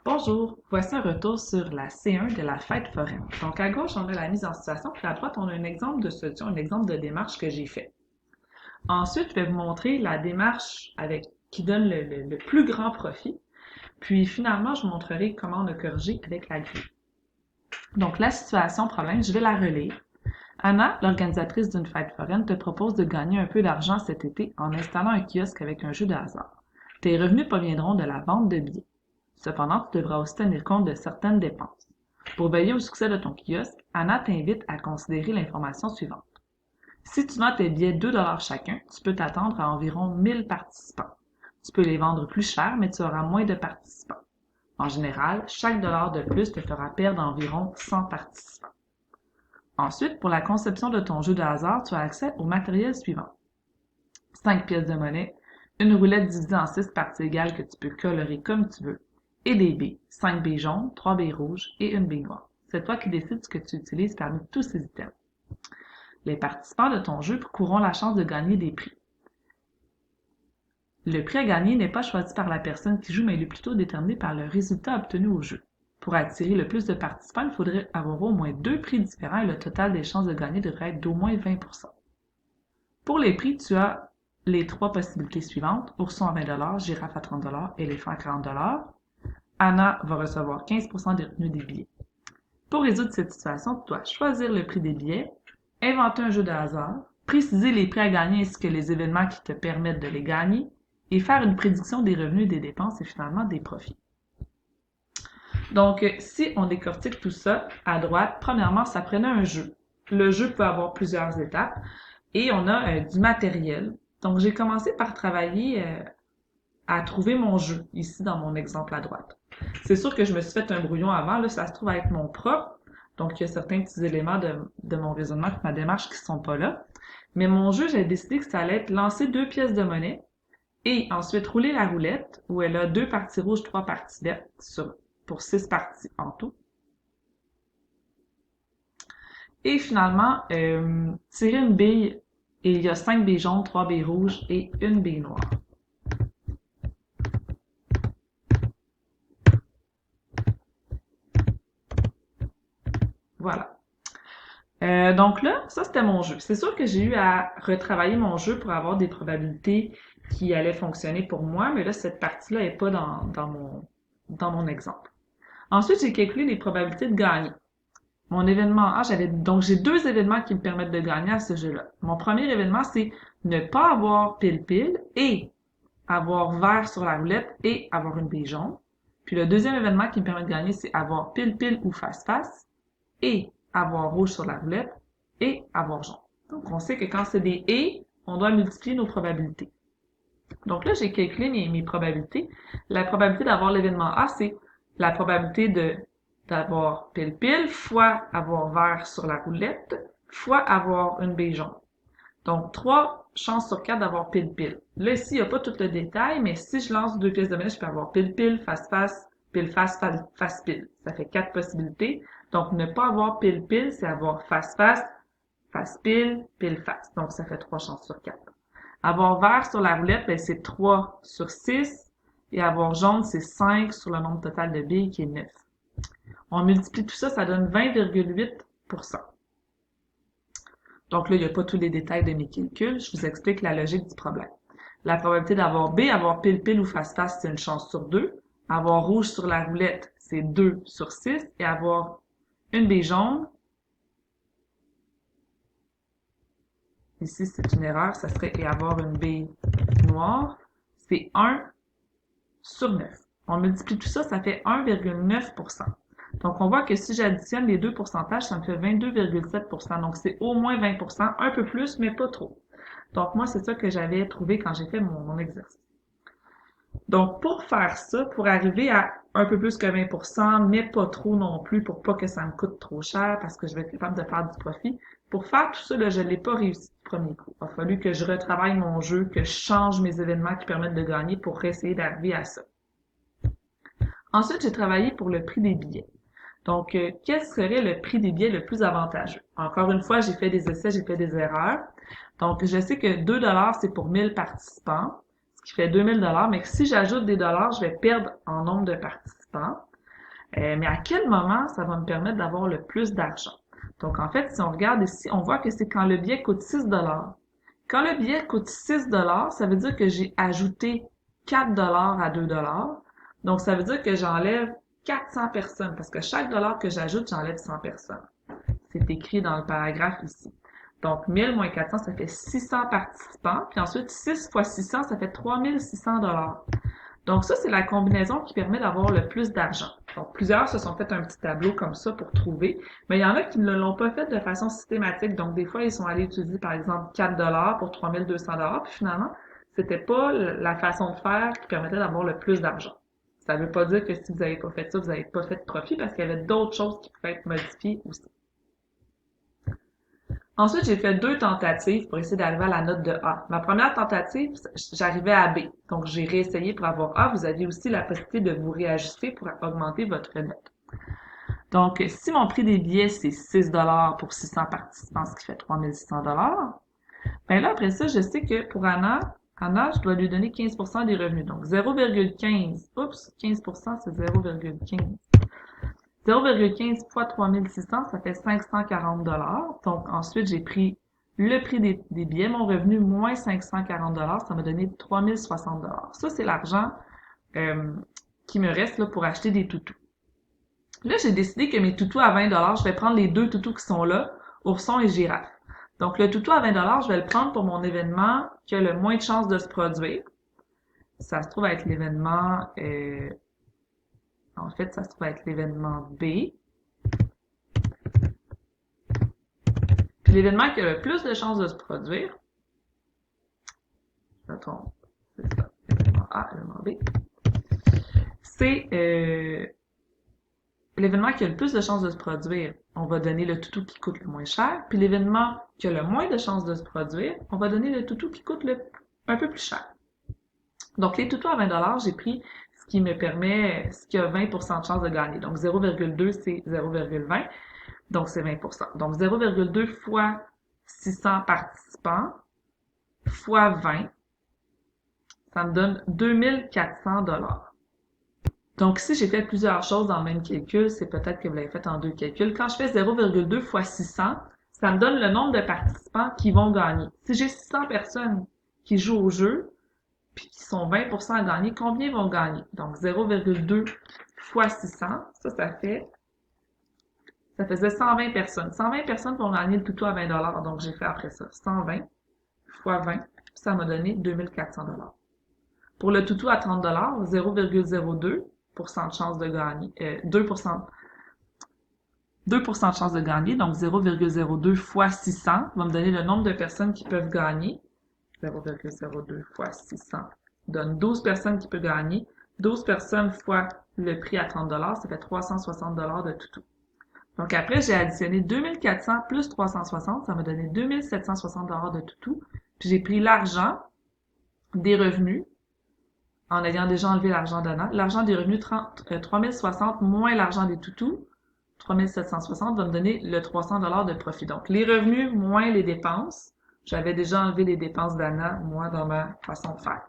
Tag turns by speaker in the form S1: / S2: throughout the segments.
S1: Bonjour, voici un retour sur la C1 de la fête foraine. Donc à gauche, on a la mise en situation, puis à droite, on a un exemple de solution, un exemple de démarche que j'ai fait. Ensuite, je vais vous montrer la démarche qui donne le plus grand profit. Puis finalement, je vous montrerai comment on a corrigé avec la grille. Donc la situation problème, je vais la relire. Anna, l'organisatrice d'une fête foraine, te propose de gagner un peu d'argent cet été en installant un kiosque avec un jeu de hasard. Tes revenus proviendront de la vente de billets. Cependant, tu devras aussi tenir compte de certaines dépenses. Pour veiller au succès de ton kiosque, Anna t'invite à considérer l'information suivante. Si tu vends tes billets 2 $ chacun, tu peux t'attendre à environ 1000 participants. Tu peux les vendre plus cher, mais tu auras moins de participants. En général, chaque dollar de plus te fera perdre environ 100 participants. Ensuite, pour la conception de ton jeu de hasard, tu as accès au matériel suivant. 5 pièces de monnaie, une roulette divisée en 6 parties égales que tu peux colorer comme tu veux, et des baies, 5 baies jaunes, 3 baies rouges et une baie noire. C'est toi qui décides ce que tu utilises parmi tous ces items. Les participants de ton jeu courront la chance de gagner des prix. Le prix à gagner n'est pas choisi par la personne qui joue, mais il est plutôt déterminé par le résultat obtenu au jeu. Pour attirer le plus de participants, il faudrait avoir au moins 2 prix différents et le total des chances de gagner devrait être d'au moins 20%. Pour les prix, tu as les 3 possibilités suivantes. Ourson à 20 $, girafe à 30 $, éléphant à 40 $. Anna va recevoir 15% des revenus des billets. Pour résoudre cette situation, tu dois choisir le prix des billets, inventer un jeu de hasard, préciser les prix à gagner ainsi que les événements qui te permettent de les gagner et faire une prédiction des revenus, des dépenses et finalement des profits. Donc, si on décortique tout ça, à droite, premièrement, ça prenait un jeu. Le jeu peut avoir plusieurs étapes et on a du matériel. Donc, j'ai commencé par travailler à trouver mon jeu, ici dans mon exemple à droite. C'est sûr que je me suis fait un brouillon avant, là, ça se trouve à être mon propre. Donc, il y a certains petits éléments de mon raisonnement, de ma démarche qui sont pas là. Mais mon jeu, j'ai décidé que ça allait être lancer 2 pièces de monnaie et ensuite rouler la roulette où elle a 2 parties rouges, 3 parties vertes pour 6 parties en tout. Et finalement, tirer une bille et il y a 5 billes jaunes, 3 billes rouges et une bille noire. Voilà. Donc là, ça c'était mon jeu. C'est sûr que j'ai eu à retravailler mon jeu pour avoir des probabilités qui allaient fonctionner pour moi, mais là, cette partie-là n'est pas dans mon exemple. Ensuite, j'ai calculé les probabilités de gagner. Mon événement A, j'ai 2 événements qui me permettent de gagner à ce jeu-là. Mon premier événement, c'est ne pas avoir pile-pile et avoir vert sur la roulette et avoir une bille jaune. Puis le deuxième événement qui me permet de gagner, c'est avoir pile-pile ou face-face et avoir rouge sur la roulette et avoir jaune. Donc, on sait que quand c'est des et, on doit multiplier nos probabilités. Donc là, j'ai calculé mes probabilités. La probabilité d'avoir l'événement A, c'est la probabilité d'avoir pile-pile fois avoir vert sur la roulette fois avoir une bille jaune. Donc, 3 chances sur 4 d'avoir pile-pile. Là, ici, il n'y a pas tout le détail, mais si je lance 2 pièces de monnaie, je peux avoir pile-pile, face-face, pile-face, face-pile. Ça fait 4 possibilités. Donc, ne pas avoir pile-pile, c'est avoir face-face, face-pile, pile-face. Donc, ça fait 3 chances sur 4. Avoir vert sur la roulette, ben, c'est 3 sur 6. Et avoir jaune, c'est 5 sur le nombre total de billes qui est 9. On multiplie tout ça, ça donne 20,8%. Donc là, il n'y a pas tous les détails de mes calculs. Je vous explique la logique du problème. La probabilité d'avoir B, avoir pile-pile ou face-face, c'est une chance sur 2. Avoir rouge sur la roulette, c'est 2 sur 6. Et avoir une bille jaune, ici c'est une erreur, ça serait et avoir une bille noire, c'est 1 sur 9. On multiplie tout ça, ça fait 1,9%. Donc, on voit que si j'additionne les deux pourcentages, ça me fait 22,7%. Donc, c'est au moins 20%, un peu plus, mais pas trop. Donc, moi, c'est ça que j'avais trouvé quand j'ai fait mon exercice. Donc, pour faire ça, pour arriver à un peu plus que 20%, mais pas trop non plus, pour pas que ça me coûte trop cher, parce que je vais être capable de faire du profit, pour faire tout ça, là, je l'ai pas réussi du premier coup. Il a fallu que je retravaille mon jeu, que je change mes événements qui permettent de gagner pour essayer d'arriver à ça. Ensuite, j'ai travaillé pour le prix des billets. Donc, quel serait le prix des billets le plus avantageux? Encore une fois, j'ai fait des essais, j'ai fait des erreurs. Donc, je sais que 2 $ c'est pour 1000 participants, ce qui fait 2000 $, mais que si j'ajoute des dollars, je vais perdre en nombre de participants. Mais à quel moment ça va me permettre d'avoir le plus d'argent? Donc, en fait, si on regarde ici, on voit que c'est quand le billet coûte 6 dollars. Quand le billet coûte 6 dollars, ça veut dire que j'ai ajouté 4 dollars à 2 dollars. Donc, ça veut dire que j'enlève 400 personnes parce que chaque dollar que j'ajoute, j'enlève 100 personnes. C'est écrit dans le paragraphe ici. Donc, 1000 moins 400, ça fait 600 participants. Puis ensuite, 6 fois 600, ça fait 3600 dollars. Donc ça, c'est la combinaison qui permet d'avoir le plus d'argent. Donc plusieurs se sont fait un petit tableau comme ça pour trouver, mais il y en a qui ne l'ont pas fait de façon systématique. Donc des fois, ils sont allés utiliser par exemple 4 dollars pour 3200 dollars, puis finalement, c'était pas la façon de faire qui permettait d'avoir le plus d'argent. Ça veut pas dire que si vous n'avez pas fait ça, vous n'avez pas fait de profit parce qu'il y avait d'autres choses qui pouvaient être modifiées aussi. Ensuite, j'ai fait 2 tentatives pour essayer d'arriver à la note de A. Ma première tentative, j'arrivais à B. Donc, j'ai réessayé pour avoir A. Vous avez aussi la possibilité de vous réajuster pour augmenter votre note. Donc, si mon prix des billets, c'est 6 dollars pour 600 participants, ce qui fait 3600 dollars, ben là, après ça, je sais que pour Anna, je dois lui donner 15% des revenus. Donc, 0,15. Oups, 15%, c'est 0,15. 0,15 fois 3600, ça fait 540 dollars. Donc, ensuite, j'ai pris le prix des billets, mon revenu moins 540 dollars, ça m'a donné 3060 dollars. Ça, c'est l'argent qui me reste là, pour acheter des toutous. Là, j'ai décidé que mes toutous à 20 dollars, je vais prendre les 2 toutous qui sont là, ourson et girafe. Donc, le toutou à 20 dollars, je vais le prendre pour mon événement qui a le moins de chances de se produire. Ça se trouve être l'événement en fait, ça se trouve être l'événement B. Puis l'événement qui a le plus de chances de se produire, mettons, c'est ça, l'événement A, l'événement B, c'est l'événement qui a le plus de chances de se produire, on va donner le toutou qui coûte le moins cher, puis l'événement qui a le moins de chances de se produire, on va donner le toutou qui coûte un peu plus cher. Donc les toutous à 20 dollars, j'ai pris ce qui me permet, ce qui a 20% de chance de gagner. Donc 0,2 c'est 0,20, donc c'est 20%. Donc 0,2 fois 600 participants fois 20, ça me donne 2400 dollars. Donc ici, j'ai fait plusieurs choses dans le même calcul. C'est peut-être que vous l'avez fait en 2 calculs. Quand je fais 0,2 fois 600, ça me donne le nombre de participants qui vont gagner. Si j'ai 600 personnes qui jouent au jeu, puis qui sont 20% à gagner, combien vont gagner? Donc 0,2 fois 600, ça faisait 120 personnes. 120 personnes vont gagner le toutou à 20 dollars. Donc j'ai fait après ça 120 fois 20, puis ça m'a donné 2400 dollars. Pour le toutou à 30 dollars, 0,02% de chance de gagner, 2%, 2% de chance de gagner, donc 0,02 fois 600 va me donner le nombre de personnes qui peuvent gagner. 0,02 fois 600 donne 12 personnes qui peuvent gagner. 12 personnes fois le prix à 30 dollars, ça fait 360 dollars de toutou. Donc après, j'ai additionné 2400 plus 360, ça m'a donné 2760 dollars de toutou. Puis j'ai pris l'argent des revenus en ayant déjà enlevé l'argent d'Anna. L'argent des revenus 3060 moins l'argent des toutous, 3760 va me donner le 300 dollars de profit. Donc les revenus moins les dépenses. J'avais déjà enlevé les dépenses d'Anna, moi, dans ma façon de faire.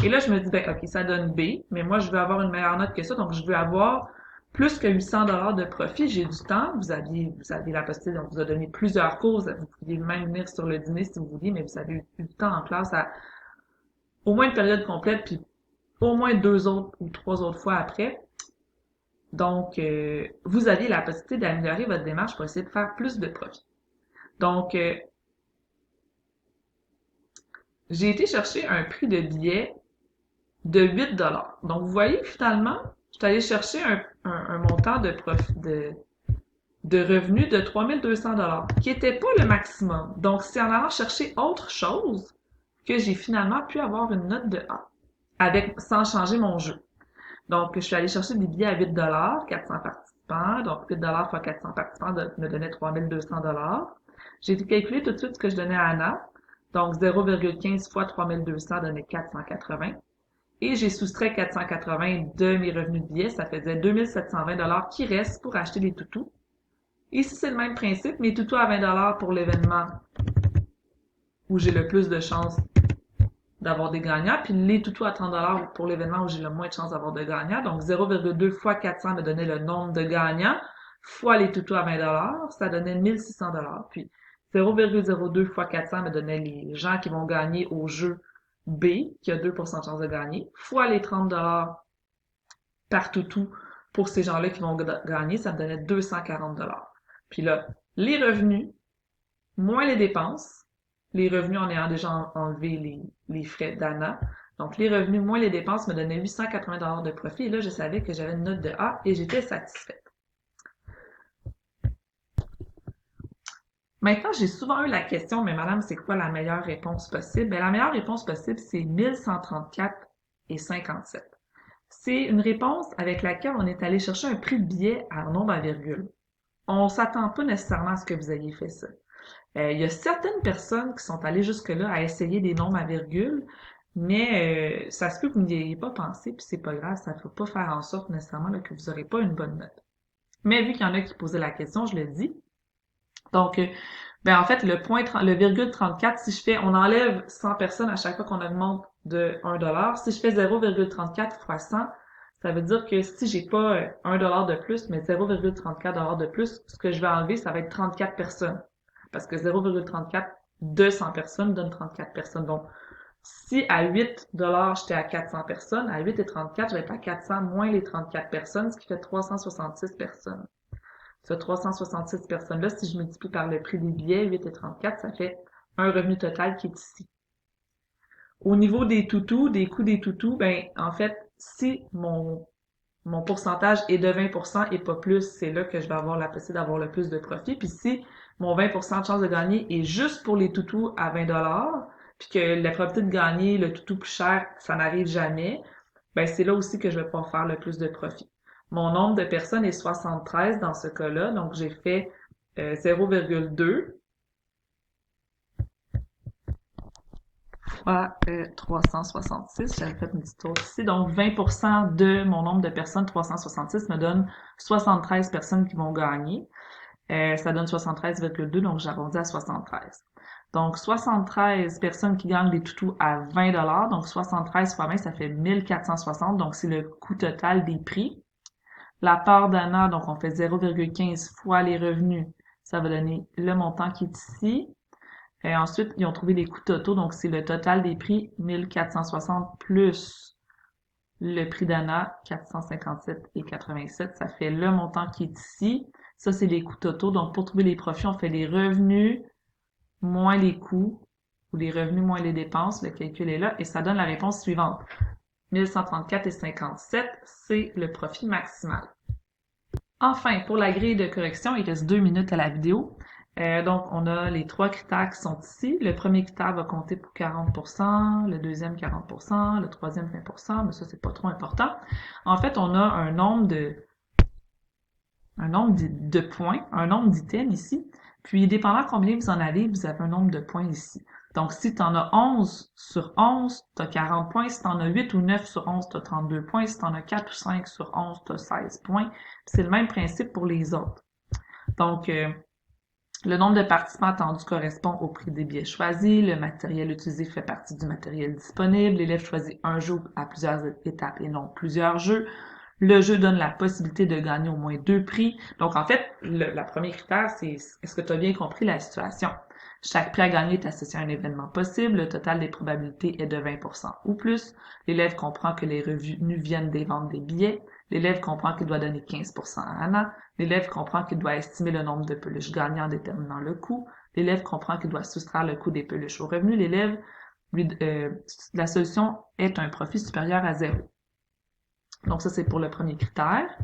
S1: Et là, je me dis, ben, OK, ça donne B, mais moi, je veux avoir une meilleure note que ça, donc je veux avoir plus que 800 dollars de profit. J'ai du temps. Vous avez la possibilité, on vous a donné plusieurs cours. Vous pouviez même venir sur le dîner si vous vouliez, mais vous avez eu du temps en classe à au moins une période complète, puis au moins 2 autres ou 3 autres fois après. Donc, vous aviez la possibilité d'améliorer votre démarche pour essayer de faire plus de profit. Donc, j'ai été chercher un prix de billet de 8 dollars. Donc, vous voyez, finalement, je suis allée chercher un montant de revenus de 3200 dollars, qui était pas le maximum. Donc, c'est en allant chercher autre chose que j'ai finalement pu avoir une note de A, sans changer mon jeu. Donc, je suis allée chercher des billets à 8 dollars, 400 participants. Donc, 8 dollars fois 400 participants me donnait 3200 dollars. J'ai calculé tout de suite ce que je donnais à Anna. Donc, 0,15 fois 3200 donnait 480. Et j'ai soustrait 480 de mes revenus de billets. Ça faisait 2720 dollars qui restent pour acheter des toutous. Ici, c'est le même principe. Mes toutous à 20 dollars pour l'événement où j'ai le plus de chances d'avoir des gagnants, puis les toutous à 30$ pour l'événement où j'ai le moins de chances d'avoir de gagnants. Donc 0,2 fois 400 me donnait le nombre de gagnants, fois les toutous à 20$, ça donnait 1600$. Puis 0,02 fois 400 me donnait les gens qui vont gagner au jeu B, qui a 2% de chance de gagner, fois les 30$ par toutou pour ces gens-là qui vont gagner, ça me donnait 240$. Puis là, les revenus, moins les dépenses, les revenus en ayant déjà enlevé les frais d'ANA. Donc, les revenus moins les dépenses me donnaient 880$ de profit. Et là, je savais que j'avais une note de A et j'étais satisfaite. Maintenant, j'ai souvent eu la question, mais madame, c'est quoi la meilleure réponse possible? Bien, la meilleure réponse possible, c'est 1134,57. C'est une réponse avec laquelle on est allé chercher un prix de billet à nombre à virgule. On s'attend pas nécessairement à ce que vous ayez fait ça. Il y a certaines personnes qui sont allées jusque-là à essayer des nombres à virgule, mais ça se peut que vous n'y ayez pas pensé, puis c'est pas grave, ça ne peut pas faire en sorte nécessairement là, que vous n'aurez pas une bonne note. Mais vu qu'il y en a qui posaient la question, je le dis. Donc, ben en fait, le virgule 34, si je fais, on enlève 100 personnes à chaque fois qu'on augmente de 1$. Si je fais 0,34 fois 100, ça veut dire que si j'ai pas 1$ de plus, mais 0,34$ de plus, ce que je vais enlever, ça va être 34 personnes. Parce que 0,34 de 100 personnes donne 34 personnes. Donc, si à 8$, j'étais à 400 personnes, à 8,34, je vais être à 400 moins les 34 personnes, ce qui fait 366 personnes. Ce 366 personnes-là, si je multiplie par le prix des billets, 8,34, ça fait un revenu total qui est ici. Au niveau des toutous, des coûts des toutous, ben, en fait, si mon pourcentage est de 20% et pas plus, c'est là que je vais avoir la possibilité d'avoir le plus de profit. Puis si mon 20% de chance de gagner est juste pour les toutous à 20$, puis que la probabilité de gagner le toutou plus cher, ça n'arrive jamais, ben c'est là aussi que je vais pouvoir faire le plus de profit. Mon nombre de personnes est 73 dans ce cas-là, donc j'ai fait 0,2 fois 366. J'avais fait une petite tour ici. Donc 20% de mon nombre de personnes, 366, me donne 73 personnes qui vont gagner. Ça donne 73,2, donc j'arrondis à 73. Donc 73 personnes qui gagnent des toutous à 20$, donc 73 fois 20, ça fait 1460, donc c'est le coût total des prix. La part d'ANA, donc on fait 0,15 fois les revenus, ça va donner le montant qui est ici. Et ensuite, ils ont trouvé les coûts totaux, donc c'est le total des prix 1460 plus le prix d'ANA 457,87. Ça fait le montant qui est ici. Ça, c'est les coûts totaux. Donc, pour trouver les profits, on fait les revenus moins les coûts ou les revenus moins les dépenses. Le calcul est là et ça donne la réponse suivante. 1134,57, c'est le profit maximal. Enfin, pour la grille de correction, il reste 2 minutes à la vidéo. Donc, on a les 3 critères qui sont ici. Le premier critère va compter pour 40%, le deuxième 40%, le troisième 20%, mais ça, c'est pas trop important. En fait, on a un nombre de points, un nombre d'items ici. Puis, dépendant combien vous en avez un nombre de points ici. Donc, si tu en as 11 sur 11, tu as 40 points. Si tu en as 8 ou 9 sur 11, tu as 32 points. Si tu en as 4 ou 5 sur 11, tu as 16 points. C'est le même principe pour les autres. Donc, le nombre de participants attendus correspond au prix des billets choisis. Le matériel utilisé fait partie du matériel disponible. L'élève choisit un jeu à plusieurs étapes et non plusieurs jeux. Le jeu donne la possibilité de gagner au moins 2 prix. Donc, en fait, la première critère, c'est est-ce que tu as bien compris la situation? Chaque prix à gagner est associé à un événement possible. Le total des probabilités est de 20% ou plus. L'élève comprend que les revenus viennent des ventes des billets. L'élève comprend qu'il doit donner 15% à Anna. L'élève comprend qu'il doit estimer le nombre de peluches gagnants en déterminant le coût. L'élève comprend qu'il doit soustraire le coût des peluches au revenu. L'élève, la solution est un profit supérieur à 0. Donc ça, c'est pour le premier critère.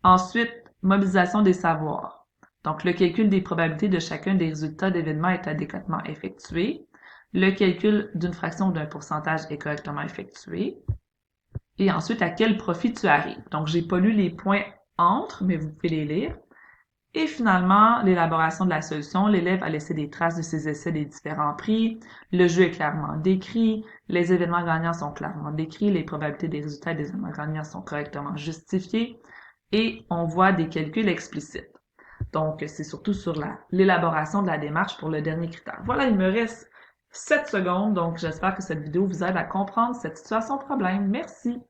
S1: Ensuite, mobilisation des savoirs. Donc, le calcul des probabilités de chacun des résultats d'événements est adéquatement effectué. Le calcul d'une fraction ou d'un pourcentage est correctement effectué. Et ensuite, à quel profit tu arrives. Donc, j'ai pas lu les points entre, mais vous pouvez les lire. Et finalement, l'élaboration de la solution. L'élève a laissé des traces de ses essais des différents prix. Le jeu est clairement décrit. Les événements gagnants sont clairement décrits. Les probabilités des résultats des événements gagnants sont correctement justifiées. Et on voit des calculs explicites. Donc, c'est surtout sur l'élaboration de la démarche pour le dernier critère. Voilà, il me reste 7 secondes. Donc, j'espère que cette vidéo vous aide à comprendre cette situation problème. Merci!